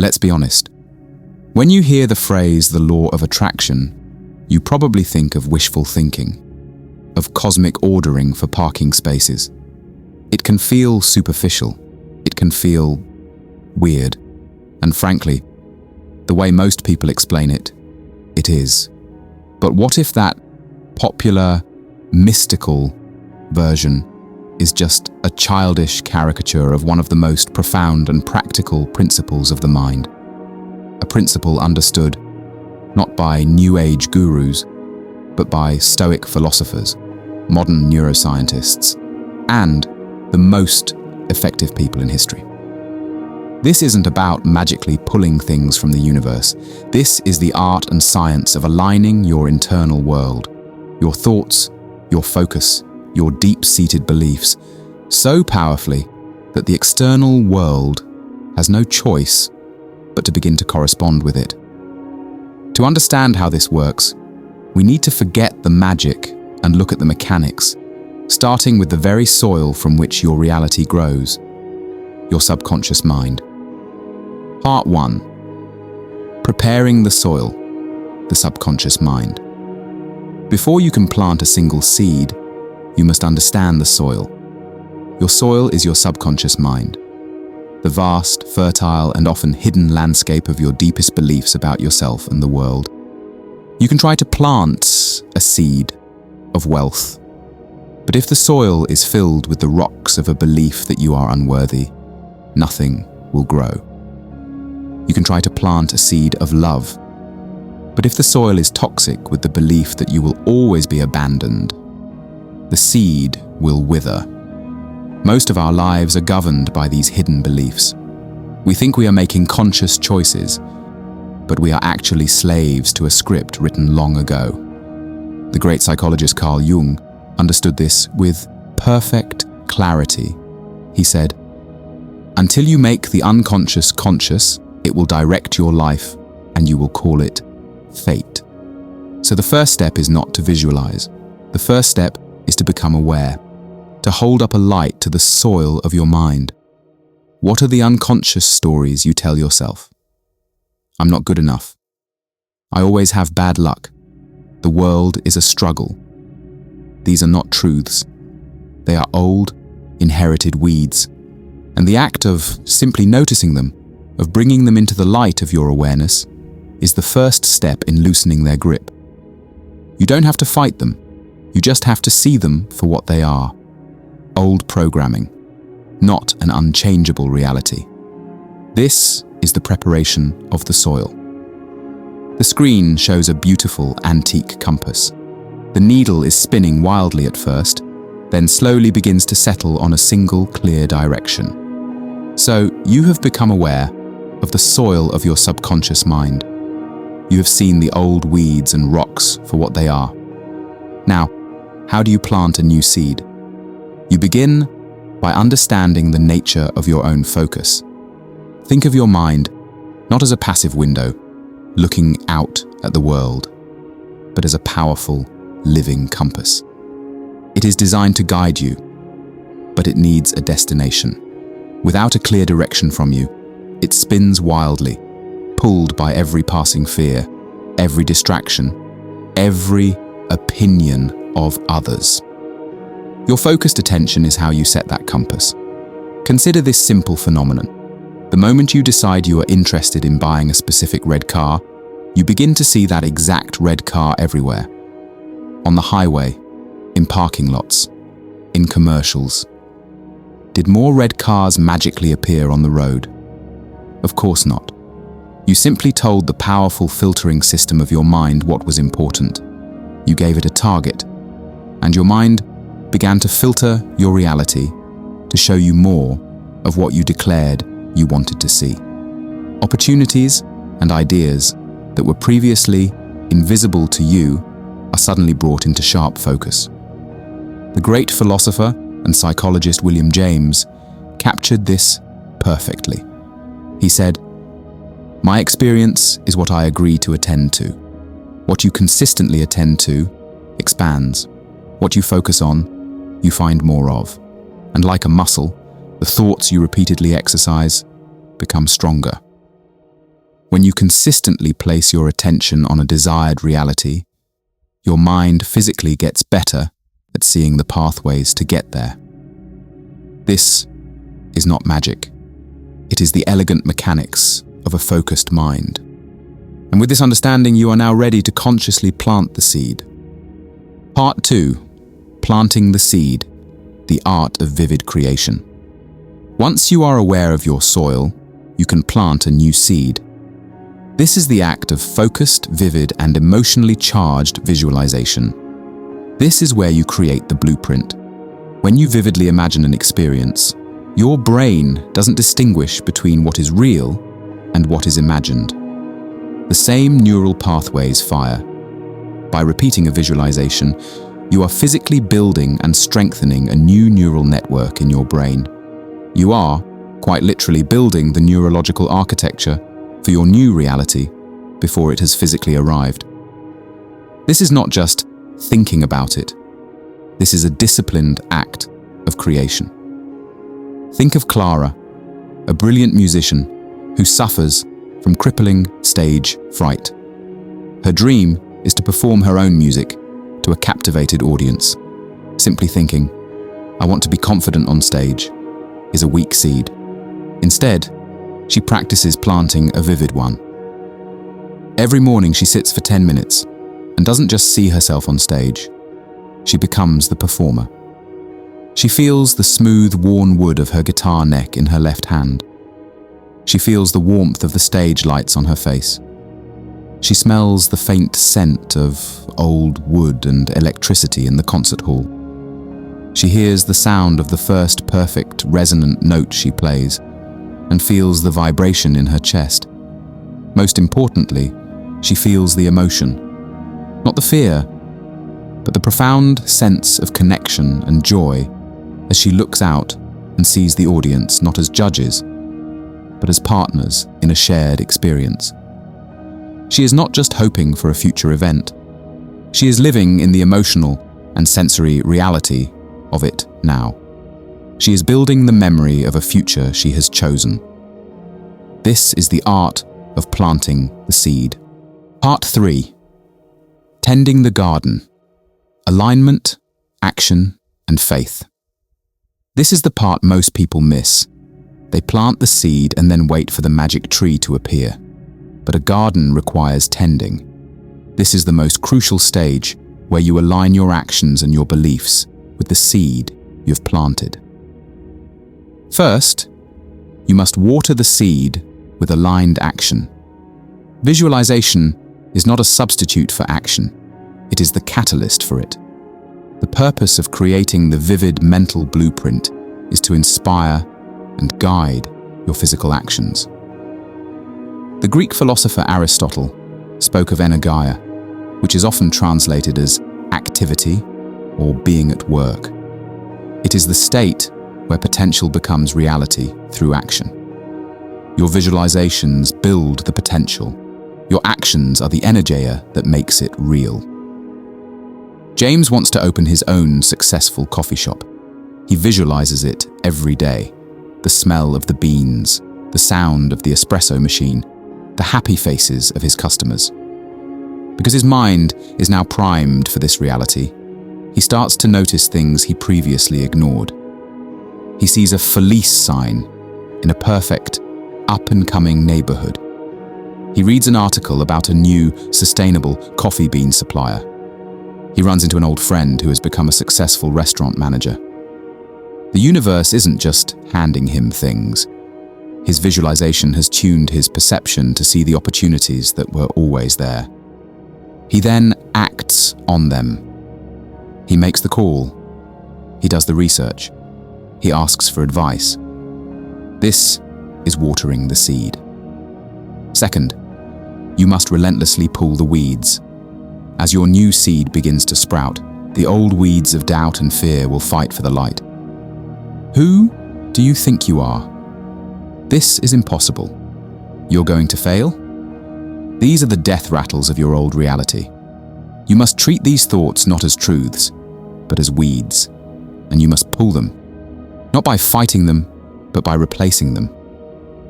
Let's be honest. When you hear the phrase the law of attraction, you probably think of wishful thinking, of cosmic ordering for parking spaces. It can feel superficial. It can feel weird. And frankly, the way most people explain it, it is. But what if that popular, mystical version is just a childish caricature of one of the most profound and practical principles of the mind? A principle understood not by New Age gurus, but by Stoic philosophers, modern neuroscientists, and the most effective people in history. This isn't about magically pulling things from the universe. This is the art and science of aligning your internal world, your thoughts, your focus, your deep-seated beliefs, so powerfully that the external world has no choice but to begin to correspond with it. To understand how this works, we need to forget the magic and look at the mechanics, starting with the very soil from which your reality grows, your subconscious mind. Part 1. Preparing the soil, the subconscious mind. Before you can plant a single seed, you must understand the soil. Your soil is your subconscious mind, the vast, fertile, and often hidden landscape of your deepest beliefs about yourself and the world. You can try to plant a seed of wealth, but if the soil is filled with the rocks of a belief that you are unworthy, nothing will grow. You can try to plant a seed of love, but if the soil is toxic with the belief that you will always be abandoned, the seed will wither. Most of our lives are governed by these hidden beliefs. We think we are making conscious choices, but we are actually slaves to a script written long ago. The great psychologist Carl Jung understood this with perfect clarity. He said, "Until you make the unconscious conscious, it will direct your life, and you will call it fate." So the first step is not to visualize. The first step is to become aware, to hold up a light to the soil of your mind. What are the unconscious stories you tell yourself? I'm not good enough. I always have bad luck. The world is a struggle. These are not truths. They are old, inherited weeds. And the act of simply noticing them, of bringing them into the light of your awareness, is the first step in loosening their grip. You don't have to fight them. You just have to see them for what they are. Old programming, not an unchangeable reality. This is the preparation of the soil. The screen shows a beautiful antique compass. The needle is spinning wildly at first, then slowly begins to settle on a single clear direction. So you have become aware of the soil of your subconscious mind. You have seen the old weeds and rocks for what they are. Now, how do you plant a new seed? You begin by understanding the nature of your own focus. Think of your mind not as a passive window, looking out at the world, but as a powerful, living compass. It is designed to guide you, but it needs a destination. Without a clear direction from you, it spins wildly, pulled by every passing fear, every distraction, every opinion of others. Your focused attention is how you set that compass. Consider this simple phenomenon. The moment you decide you are interested in buying a specific red car, you begin to see that exact red car everywhere. On the highway, in parking lots, in commercials. Did more red cars magically appear on the road? Of course not. You simply told the powerful filtering system of your mind what was important. You gave it a target, and your mind began to filter your reality to show you more of what you declared you wanted to see. Opportunities and ideas that were previously invisible to you are suddenly brought into sharp focus. The great philosopher and psychologist William James captured this perfectly. He said, "My experience is what I agree to attend to. What you consistently attend to expands. What you focus on, you find more of. And like a muscle, the thoughts you repeatedly exercise become stronger." When you consistently place your attention on a desired reality, your mind physically gets better at seeing the pathways to get there. This is not magic. It is the elegant mechanics of a focused mind. And with this understanding, you are now ready to consciously plant the seed. Part 2. Planting the seed, the art of vivid creation. Once you are aware of your soil, you can plant a new seed. This is the act of focused, vivid, and emotionally charged visualization. This is where you create the blueprint. When you vividly imagine an experience, your brain doesn't distinguish between what is real and what is imagined. The same neural pathways fire. By repeating a visualization, you are physically building and strengthening a new neural network in your brain. You are, quite literally, building the neurological architecture for your new reality before it has physically arrived. This is not just thinking about it. This is a disciplined act of creation. Think of Clara, a brilliant musician who suffers from crippling stage fright. Her dream is to perform her own music to a captivated audience. Simply thinking, "I want to be confident on stage," is a weak seed. Instead, she practices planting a vivid one. Every morning she sits for 10 minutes and doesn't just see herself on stage. She becomes the performer. She feels the smooth, worn wood of her guitar neck in her left hand. She feels the warmth of the stage lights on her face. She smells the faint scent of old wood and electricity in the concert hall. She hears the sound of the first perfect, resonant note she plays and feels the vibration in her chest. Most importantly, she feels the emotion. Not the fear, but the profound sense of connection and joy as she looks out and sees the audience not as judges, but as partners in a shared experience. She is not just hoping for a future event. She is living in the emotional and sensory reality of it now. She is building the memory of a future she has chosen. This is the art of planting the seed. Part 3. Tending the garden. Alignment, action, and faith. This is the part most people miss. They plant the seed and then wait for the magic tree to appear. But a garden requires tending. This is the most crucial stage where you align your actions and your beliefs with the seed you've planted. First, you must water the seed with aligned action. Visualization is not a substitute for action. It is the catalyst for it. The purpose of creating the vivid mental blueprint is to inspire and guide your physical actions. The Greek philosopher Aristotle spoke of energeia, which is often translated as activity or being at work. It is the state where potential becomes reality through action. Your visualizations build the potential. Your actions are the energeia that makes it real. James wants to open his own successful coffee shop. He visualizes it every day. The smell of the beans, the sound of the espresso machine, the happy faces of his customers. Because his mind is now primed for this reality, he starts to notice things he previously ignored. He sees a Felice sign in a perfect, up-and-coming neighborhood. He reads an article about a new, sustainable coffee bean supplier. He runs into an old friend who has become a successful restaurant manager. The universe isn't just handing him things. His visualization has tuned his perception to see the opportunities that were always there. He then acts on them. He makes the call. He does the research. He asks for advice. This is watering the seed. Second, you must relentlessly pull the weeds. As your new seed begins to sprout, the old weeds of doubt and fear will fight for the light. Who do you think you are? This is impossible. You're going to fail? These are the death rattles of your old reality. You must treat these thoughts not as truths, but as weeds, and you must pull them, not by fighting them, but by replacing them.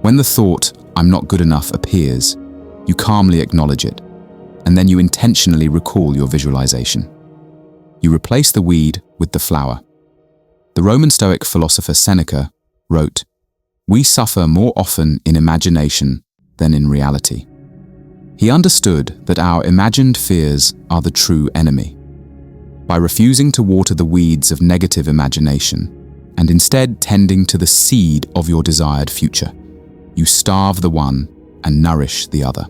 When the thought, "I'm not good enough," appears, You calmly acknowledge it, and then you intentionally recall your visualization. You replace the weed with the flower. The Roman Stoic philosopher Seneca wrote, "We suffer more often in imagination than in reality." He understood that our imagined fears are the true enemy. By refusing to water the weeds of negative imagination, and instead tending to the seed of your desired future, you starve the one and nourish the other.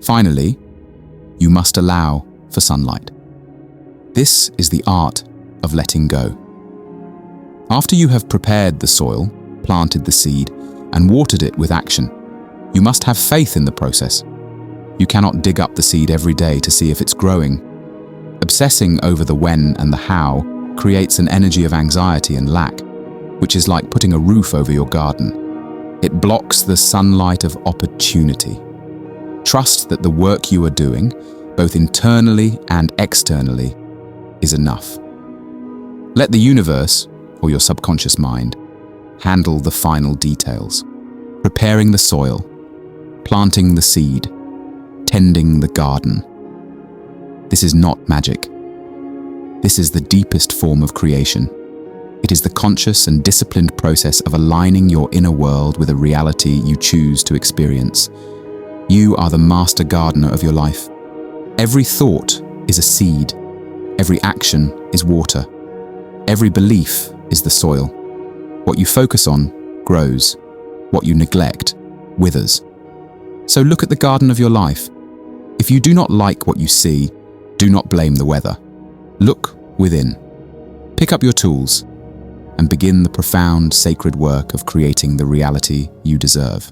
Finally, you must allow for sunlight. This is the art of letting go. After you have prepared the soil, planted the seed, and watered it with action, you must have faith in the process. You cannot dig up the seed every day to see if it's growing. Obsessing over the when and the how creates an energy of anxiety and lack, which is like putting a roof over your garden. It blocks the sunlight of opportunity. Trust that the work you are doing, both internally and externally, is enough. Let the universe, or your subconscious mind, handle the final details, preparing the soil, planting the seed, tending the garden. This is not magic. This is the deepest form of creation. It is the conscious and disciplined process of aligning your inner world with a reality you choose to experience. You are the master gardener of your life. Every thought is a seed. Every action is water. Every belief is the soil. What you focus on grows. What you neglect withers. So look at the garden of your life. If you do not like what you see, do not blame the weather. Look within. Pick up your tools and begin the profound, sacred work of creating the reality you deserve.